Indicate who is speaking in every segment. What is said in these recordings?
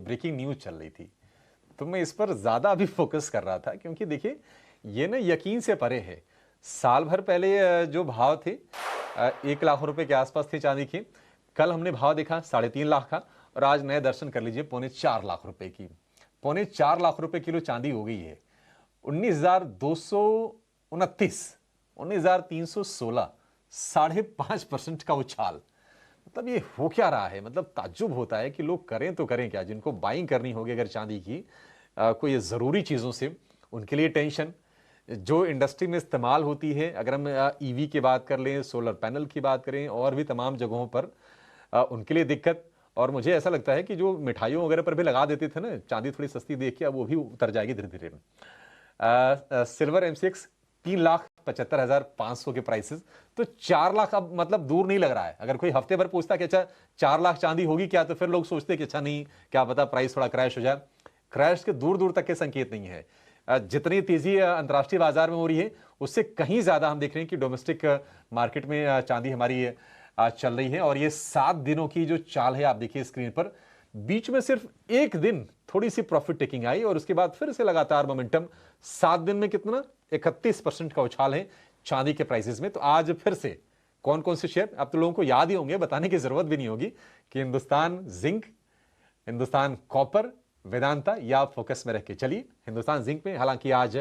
Speaker 1: Breaking news चल रही थी, तो मैं इस पर ज़्यादा अभी फोकस कर रहा था, क्योंकि देखिए ये ना यकीन से परे है। साल भर पहले जो भाव थे 1 लाख रुपए के आसपास थे चांदी के। कल हमने भाव देखा 3.5 लाख का, और आज नए दर्शन कर लीजिए 4.25 लाख रुपए की। 4.25 लाख रुपए किलो चांदी हो गई है। 19,229, 19,316, 5.5% का उछाल। मतलब ये हो क्या रहा है? मतलब ताज्जुब होता है कि लोग करें तो करें क्या। जिनको बाइंग करनी होगी अगर चांदी की कोई ज़रूरी चीज़ों से, उनके लिए टेंशन। जो इंडस्ट्री में इस्तेमाल होती है, अगर हम ईवी की बात कर लें, सोलर पैनल की बात करें, और भी तमाम जगहों पर उनके लिए दिक्कत। और मुझे ऐसा लगता है कि जो मिठाइयों वगैरह पर भी लगा देते थे ना चांदी थोड़ी सस्ती देख के, अब वो भी उतर जाएगी धीरे धीरे। सिल्वर एमसीएक्स 3,75,500 के प्राइसेस, तो 4 लाख अब मतलब दूर नहीं लग रहा है। अगर कोई हफ्ते भर पूछता कि अच्छा 4 लाख चांदी होगी क्या, तो फिर लोग सोचते कि अच्छा नहीं, क्या पता प्राइस थोड़ा क्रैश हो जाए। क्रैश के दूर दूर तक के संकेत नहीं है। जितनी तेजी अंतर्राष्ट्रीय बाजार में हो रही है, उससे कहीं ज्यादा हम देख रहे हैं कि डोमेस्टिक मार्केट में चांदी हमारी चल रही है। और ये 7 दिनों की जो चाल है, आप देखिए स्क्रीन पर, बीच में सिर्फ एक दिन थोड़ी सी प्रॉफिट टेकिंग आई, और उसके बाद फिर से लगातार मोमेंटम। 7 दिन में कितना 31% का उछाल है चांदी के प्राइसेस में। तो आज फिर से कौन कौन से शेयर, अब तो लोगों को याद ही होंगे, बताने की जरूरत भी नहीं होगी, कि हिंदुस्तान जिंक, हिंदुस्तान कॉपर, वेदांता, या फोकस में रह के चलिए हिंदुस्तान जिंक में। हालांकि आज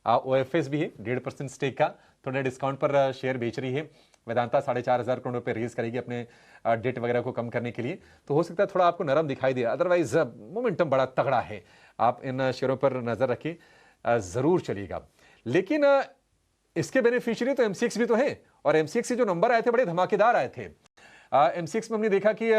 Speaker 1: ओएफएस भी है 1.5% स्टेक का, थोड़े डिस्काउंट पर शेयर बेच रही है। वेदांता 4,500 करोड़ रुपए रेज करेगी अपने डेट वगैरह को कम करने के लिए, तो हो सकता है थोड़ा आपको नरम दिखाई दे, अदरवाइज मोमेंटम बड़ा तगड़ा है। आप इन शेयरों पर नजर रखिए, जरूर चलिएगा। लेकिन इसके बेनिफिशियरी तो एमसीएक्स भी तो है, और एमसीएक्स से जो नंबर आए थे बड़े धमाकेदार आए थे। एमसीएक्स में हमने देखा कि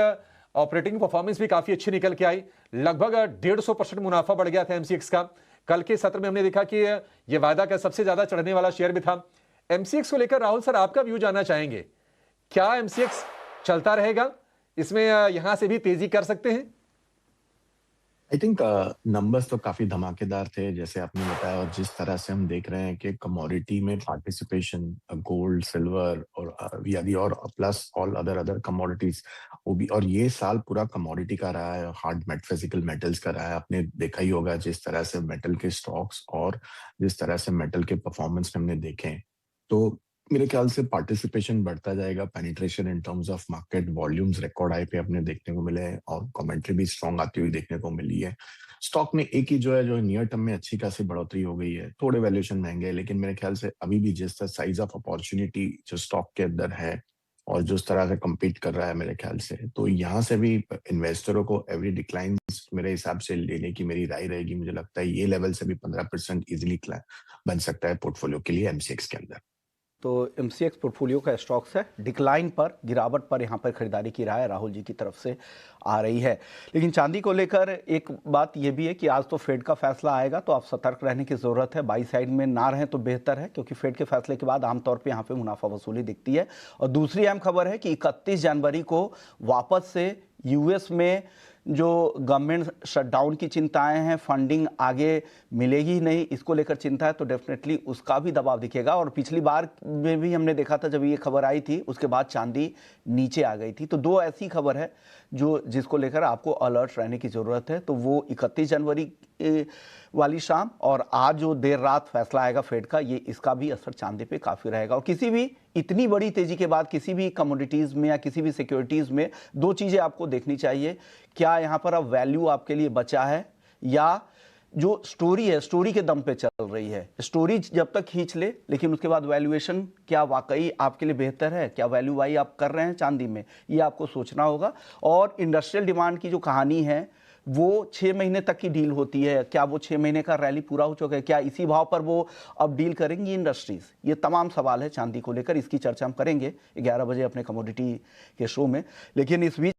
Speaker 1: ऑपरेटिंग परफॉर्मेंस भी काफी अच्छी निकल के आई। लगभग 150% मुनाफा बढ़ गया था एमसीएक्स का। कल के सत्र में हमने देखा कि यह वायदा का सबसे ज्यादा चढ़ने वाला शेयर भी था। एमसीएक्स को लेकर राहुल सर आपका व्यू जानना चाहेंगे, क्या एमसीएक्स चलता रहेगा? इसमें यहां से भी तेजी कर सकते हैं?
Speaker 2: आई थिंक नंबर्स तो काफी धमाकेदार थे जैसे आपने बताया, और जिस तरह से हम देख रहे हैं कि कमोडिटी में पार्टिसिपेशन, गोल्ड, सिल्वर और यदि और प्लस ऑल अदर कमोडिटीज, वो भी। और ये साल पूरा कमोडिटी का रहा है, हार्ड फिजिकल मेटल्स का रहा है। आपने देखा ही होगा जिस तरह से मेटल के स्टॉक्स और जिस तरह से मेटल के परफॉर्मेंस हमने देखे हैं। तो मेरे ख्याल से पार्टिसिपेशन बढ़ता जाएगा, penetration in terms of market volumes record high पे अपने देखने को मिले हैं, और कमेंट्री भी स्ट्रांग आती हुई देखने को मिली है। स्टॉक में एक ही जो है, जो नियर टर्म में अच्छी खासी बढ़ोतरी हो गई है। थोड़े वैल्यूएशन महंगे हैं, लेकिन मेरे ख्याल से अभी भी जिस तरह साइज ऑफ अपॉर्चुनिटी जो स्टॉक के अंदर है और जिस तरह से compete कर रहा है, मेरे ख्याल से तो यहाँ से भी इन्वेस्टरों को एवरी डिक्लाइन मेरे हिसाब से लेने की मेरी राय रहेगी। मुझे लगता है ये लेवल से भी 15% इजिली बन सकता है पोर्टफोलियो के लिए एमसीएक्स के अंदर।
Speaker 3: तो एमसीएक्स पोर्टफोलियो का स्टॉक्स है, डिक्लाइन पर, गिरावट पर यहाँ पर खरीदारी की राय राहुल जी की तरफ से आ रही है। लेकिन चांदी को लेकर एक बात यह भी है कि आज तो फेड का फैसला आएगा, तो आप सतर्क रहने की ज़रूरत है। बाई साइड में ना रहें तो बेहतर है, क्योंकि फेड के फैसले के बाद आमतौर पर यहाँ पे मुनाफा वसूली दिखती है। और दूसरी अहम खबर है कि 31 जनवरी को वापस से यूएस में जो गवर्नमेंट शटडाउन की चिंताएं हैं, फंडिंग आगे मिलेगी ही नहीं, इसको लेकर चिंता है, तो डेफिनेटली उसका भी दबाव दिखेगा। और पिछली बार में भी हमने देखा था, जब ये खबर आई थी उसके बाद चांदी नीचे आ गई थी। तो दो ऐसी खबर है जिसको लेकर आपको अलर्ट रहने की ज़रूरत है। तो वो 31 जनवरी वाली शाम, और आज जो देर रात फैसला आएगा फेड का, ये इसका भी असर चांदी पे काफ़ी रहेगा। और किसी भी इतनी बड़ी तेजी के बाद किसी भी कमोडिटीज़ में या किसी भी सिक्योरिटीज़ में दो चीज़ें आपको देखनी चाहिए। क्या यहाँ पर अब वैल्यू आपके लिए बचा है, या जो स्टोरी है, स्टोरी के दम पे चल रही है। स्टोरी जब तक खींच ले, लेकिन उसके बाद वैल्यूएशन क्या वाकई आपके लिए बेहतर है, क्या वैल्यू बाई आप कर रहे हैं चांदी में, ये आपको सोचना होगा। और इंडस्ट्रियल डिमांड की जो कहानी है, वो 6 महीने तक की डील होती है। क्या वो 6 महीने का रैली पूरा हो चुका है? क्या इसी भाव पर वो अब डील करेंगी इंडस्ट्रीज? ये तमाम सवाल है चांदी को लेकर। इसकी चर्चा हम करेंगे 11 बजे अपने कमोडिटी के शो में। लेकिन इस बीच